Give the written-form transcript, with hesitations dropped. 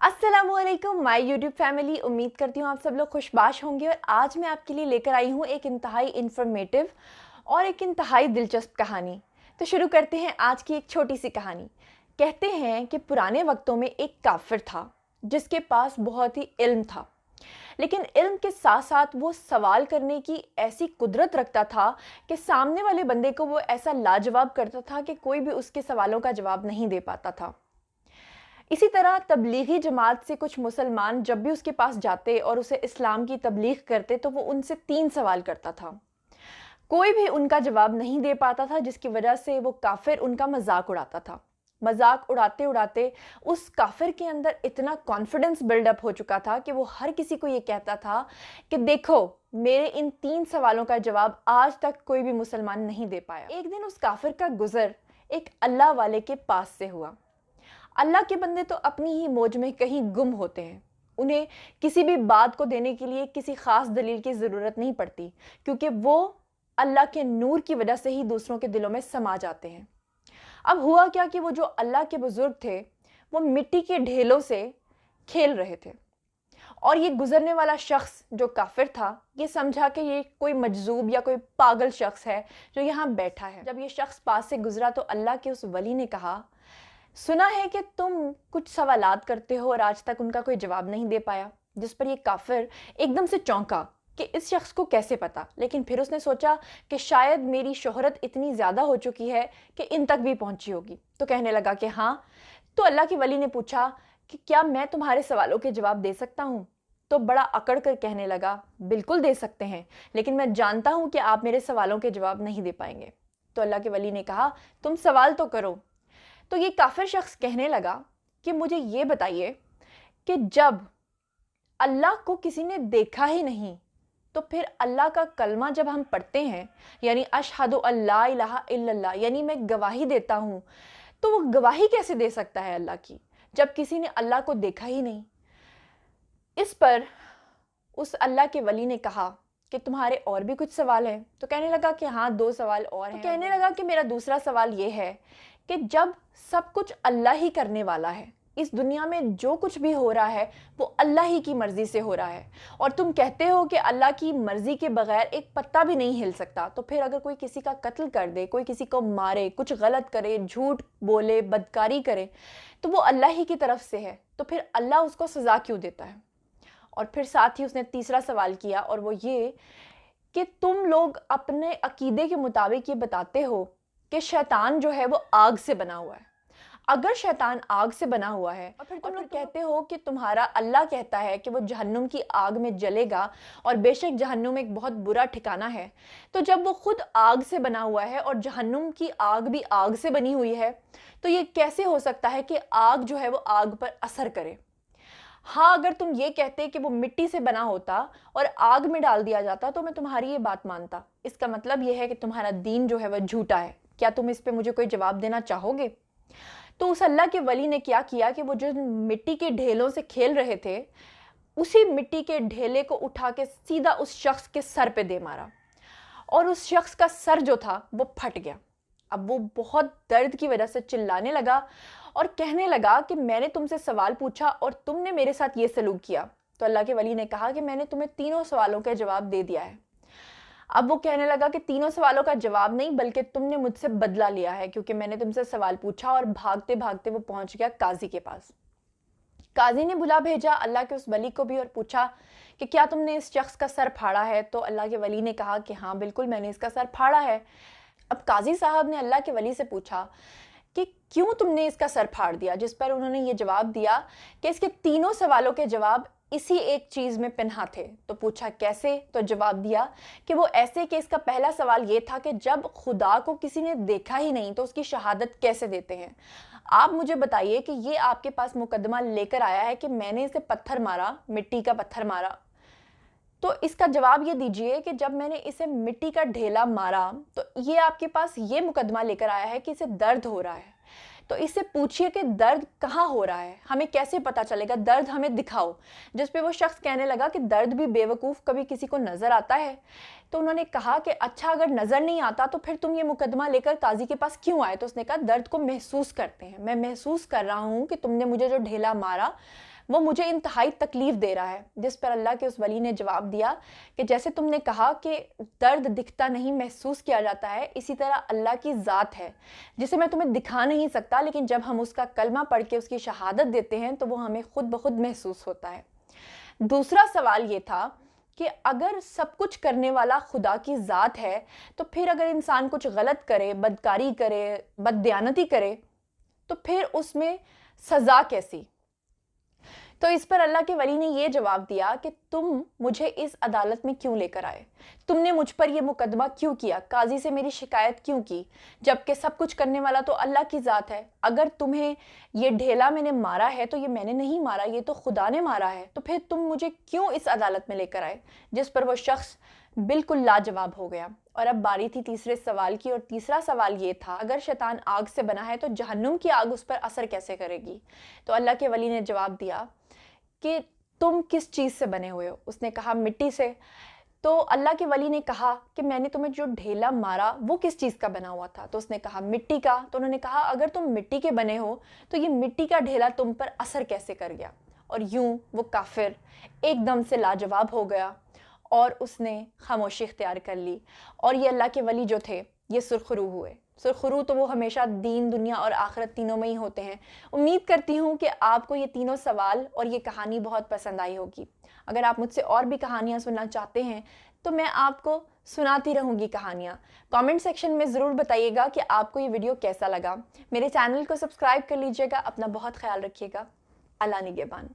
अस्सलामुअलैकुम my YouTube family. उम्मीद करती हूँ आप सब लोग खुशबाश होंगे। और आज मैं आपके लिए लेकर आई हूँ एक इंतहाई इन्फॉर्मेटिव और एक इंतहाई दिलचस्प कहानी। तो शुरू करते हैं आज की एक छोटी सी कहानी। कहते हैं कि पुराने वक्तों में एक काफिर था जिसके पास बहुत ही इल्म था, लेकिन इल्म के साथ साथ वो सवाल करने की ऐसी कुदरत रखता था कि सामने वाले बंदे को वो ऐसा लाजवाब करता था कि कोई भी उसके सवालों का जवाब नहीं दे पाता था। इसी तरह तबलीगी जमात से कुछ मुसलमान जब भी उसके पास जाते और उसे इस्लाम की तबलीग करते तो वो उनसे 3 सवाल करता था। कोई भी उनका जवाब नहीं दे पाता था, जिसकी वजह से वो काफिर उनका मजाक उड़ाता था। मजाक उड़ाते उड़ाते उस काफिर के अंदर इतना कॉन्फिडेंस बिल्डअप हो चुका था कि वो हर किसी को ये कहता था कि देखो, मेरे इन 3 सवालों का जवाब आज तक कोई भी मुसलमान नहीं दे पाया। एक दिन उस काफिर का गुजर एक अल्लाह वाले के पास से हुआ। अल्लाह के बंदे तो अपनी ही मौज में कहीं गुम होते हैं। उन्हें किसी भी बात को देने के लिए किसी खास दलील की ज़रूरत नहीं पड़ती, क्योंकि वो अल्लाह के नूर की वजह से ही दूसरों के दिलों में समा जाते हैं। अब हुआ क्या कि वो जो अल्लाह के बुजुर्ग थे वो मिट्टी के ढेलों से खेल रहे थे, और ये गुजरने वाला शख्स जो काफिर था ये समझा कि ये कोई मजजूब या कोई पागल शख्स है जो यहाँ बैठा है। जब ये शख्स पास से गुजरा तो अल्लाह के उस वली ने कहा, सुना है कि तुम कुछ सवालात करते हो और आज तक उनका कोई जवाब नहीं दे पाया। जिस पर ये काफिर एकदम से चौंका कि इस शख्स को कैसे पता, लेकिन फिर उसने सोचा कि शायद मेरी शोहरत इतनी ज़्यादा हो चुकी है कि इन तक भी पहुंची होगी। तो कहने लगा कि हाँ। तो अल्लाह के वली ने पूछा कि क्या मैं तुम्हारे सवालों के जवाब दे सकता हूँ? तो बड़ा अकड़ कर कहने लगा, बिल्कुल दे सकते हैं, लेकिन मैं जानता हूँ कि आप मेरे सवालों के जवाब नहीं दे पाएंगे। तो अल्लाह के वली ने कहा, तुम सवाल तो करो। तो ये काफिर शख्स कहने लगा कि मुझे ये बताइए कि जब अल्लाह को किसी ने देखा ही नहीं तो फिर अल्लाह का कलमा जब हम पढ़ते हैं, यानी अशहदु अल्ला इलाहा इल्लल्लाह, यानी मैं गवाही देता हूँ, तो वो गवाही कैसे दे सकता है अल्लाह की जब किसी ने अल्लाह को देखा ही नहीं? इस पर उस अल्लाह के वली ने कहा कि तुम्हारे और भी कुछ सवाल हैं? तो कहने लगा कि हाँ, 2 सवाल और हैं। तो कहने लगा कि मेरा दूसरा सवाल ये है कि जब सब कुछ अल्लाह ही करने वाला है, इस दुनिया में जो कुछ भी हो रहा है वो अल्लाह ही की मर्जी से हो रहा है, और तुम कहते हो कि अल्लाह की मर्जी के बगैर एक पत्ता भी नहीं हिल सकता, तो फिर अगर कोई किसी का कत्ल कर दे, कोई किसी को मारे, कुछ गलत करे, झूठ बोले, बदकारी करे, तो वो अल्लाह ही की तरफ से है, तो फिर अल्लाह उसको सज़ा क्यों देता है? और फिर साथ ही उसने तीसरा सवाल किया, और वो ये कि तुम लोग अपने अकीदे के मुताबिक ये बताते हो कि शैतान जो है वो आग से बना हुआ है। अगर शैतान आग से बना हुआ है और फिर तुम लोग कहते हो कि तुम्हारा अल्लाह कहता है कि वो जहन्नुम की आग में जलेगा, और बेशक जहन्नुम एक बहुत बुरा ठिकाना है, तो जब वो खुद आग से बना हुआ है और जहन्नुम की आग भी आग से बनी हुई है, तो ये कैसे हो सकता है कि आग जो है वो आग पर असर करे? हाँ, अगर तुम ये कहते कि वो मिट्टी से बना होता और आग में डाल दिया जाता तो मैं तुम्हारी ये बात मानता। इसका मतलब ये है कि तुम्हारा दीन जो है वह झूठा है। क्या तुम इस पे मुझे कोई जवाब देना चाहोगे? तो उस अल्लाह के वली ने क्या किया कि वो जो मिट्टी के ढेलों से खेल रहे थे, उसी मिट्टी के ढेले को उठा के सीधा उस शख्स के सर पे दे मारा, और उस शख्स का सर जो था वो फट गया। अब वो बहुत दर्द की वजह से चिल्लाने लगा और कहने लगा कि मैंने तुमसे सवाल पूछा और तुमने मेरे साथ ये सलूक किया। तो अल्लाह के वली ने कहा कि मैंने तुम्हें 3 सवालों का जवाब दे दिया है। अब वो कहने लगा कि 3 सवालों का जवाब नहीं, बल्कि तुमने मुझसे बदला लिया है, क्योंकि मैंने तुमसे सवाल पूछा। और भागते भागते वो पहुंच गया काजी के पास। काजी ने बुला भेजा अल्लाह के उस वली को भी और पूछा कि क्या तुमने इस शख्स का सर फाड़ा है? तो अल्लाह के वली ने कहा कि हाँ, बिल्कुल मैंने इसका सर फाड़ा है। अब काजी साहब ने अल्लाह के वली से पूछा कि क्यों तुमने इसका सर फाड़ दिया? जिस पर उन्होंने ये जवाब दिया कि इसके 3 सवालों के जवाब इसी एक चीज़ में पिन्हा थे। तो पूछा कैसे? तो जवाब दिया कि वो ऐसे कि इसका पहला सवाल ये था कि जब खुदा को किसी ने देखा ही नहीं तो उसकी शहादत कैसे देते हैं? आप मुझे बताइए कि ये आपके पास मुकदमा लेकर आया है कि मैंने इसे पत्थर मारा, मिट्टी का पत्थर मारा, तो इसका जवाब ये दीजिए कि जब मैंने इसे मिट्टी का ढेला मारा तो ये आपके पास ये मुकदमा लेकर आया है कि इसे दर्द हो रहा है। तो इससे पूछिए कि दर्द कहाँ हो रहा है, हमें कैसे पता चलेगा? दर्द हमें दिखाओ। जिस पे वो शख्स कहने लगा कि दर्द भी बेवकूफ़ कभी किसी को नज़र आता है। तो उन्होंने कहा कि अच्छा, अगर नज़र नहीं आता तो फिर तुम ये मुकदमा लेकर काजी के पास क्यों आए? तो उसने कहा दर्द को महसूस करते हैं, मैं महसूस कर रहा हूँ कि तुमने मुझे जो ढेला मारा وہ مجھے انتہائی تکلیف دے رہا ہے۔ جس پر اللہ کے اس ولی نے جواب دیا کہ جیسے تم نے کہا کہ درد دکھتا نہیں محسوس کیا جاتا ہے، اسی طرح اللہ کی ذات ہے جسے میں تمہیں دکھا نہیں سکتا، لیکن جب ہم اس کا کلمہ پڑھ کے اس کی شہادت دیتے ہیں تو وہ ہمیں خود بخود محسوس ہوتا ہے۔ دوسرا سوال یہ تھا کہ اگر سب کچھ کرنے والا خدا کی ذات ہے تو پھر اگر انسان کچھ غلط کرے، بدکاری کرے، بددیانتی کرے تو پھر اس میں سزا کیسی؟ تو اس پر اللہ کے ولی نے یہ جواب دیا کہ تم مجھے اس عدالت میں کیوں لے کر آئے؟ تم نے مجھ پر یہ مقدمہ کیوں کیا؟ قاضی سے میری شکایت کیوں کی؟ جبکہ سب کچھ کرنے والا تو اللہ کی ذات ہے۔ اگر تمہیں یہ ڈھیلا میں نے مارا ہے تو یہ میں نے نہیں مارا، یہ تو خدا نے مارا ہے، تو پھر تم مجھے کیوں اس عدالت میں لے کر آئے؟ جس پر وہ شخص بالکل لاجواب ہو گیا۔ اور اب باری تھی تیسرے سوال کی، اور تیسرا سوال یہ تھا اگر شیطان آگ سے بنا ہے تو جہنم کی آگ اس پر اثر کیسے کرے گی؟ تو اللہ کے ولی نے جواب دیا کہ تم کس چیز سے بنے ہوئے ہو؟ اس نے کہا مٹی سے۔ تو اللہ کے ولی نے کہا کہ میں نے تمہیں جو ڈھیلا مارا وہ کس چیز کا بنا ہوا تھا؟ تو اس نے کہا مٹی کا۔ تو انہوں نے کہا اگر تم مٹی کے بنے ہو تو یہ مٹی کا ڈھیلا تم پر اثر کیسے کر گیا؟ اور یوں وہ کافر ایک دم سے لاجواب ہو گیا اور اس نے خاموشی اختیار کر لی۔ اور یہ اللہ کے ولی جو تھے یہ سرخرو ہوئے۔ سرخرو تو وہ ہمیشہ دین، دنیا اور آخرت تینوں میں ہی ہوتے ہیں۔ امید کرتی ہوں کہ آپ کو یہ تینوں سوال اور یہ کہانی بہت پسند آئی ہوگی۔ اگر آپ مجھ سے اور بھی کہانیاں سننا چاہتے ہیں تو میں آپ کو سناتی رہوں گی کہانیاں۔ کامنٹ سیکشن میں ضرور بتائیے گا کہ آپ کو یہ ویڈیو کیسا لگا۔ میرے چینل کو سبسکرائب کر لیجیے گا۔ اپنا بہت خیال رکھیے گا۔ اللہ نگہبان۔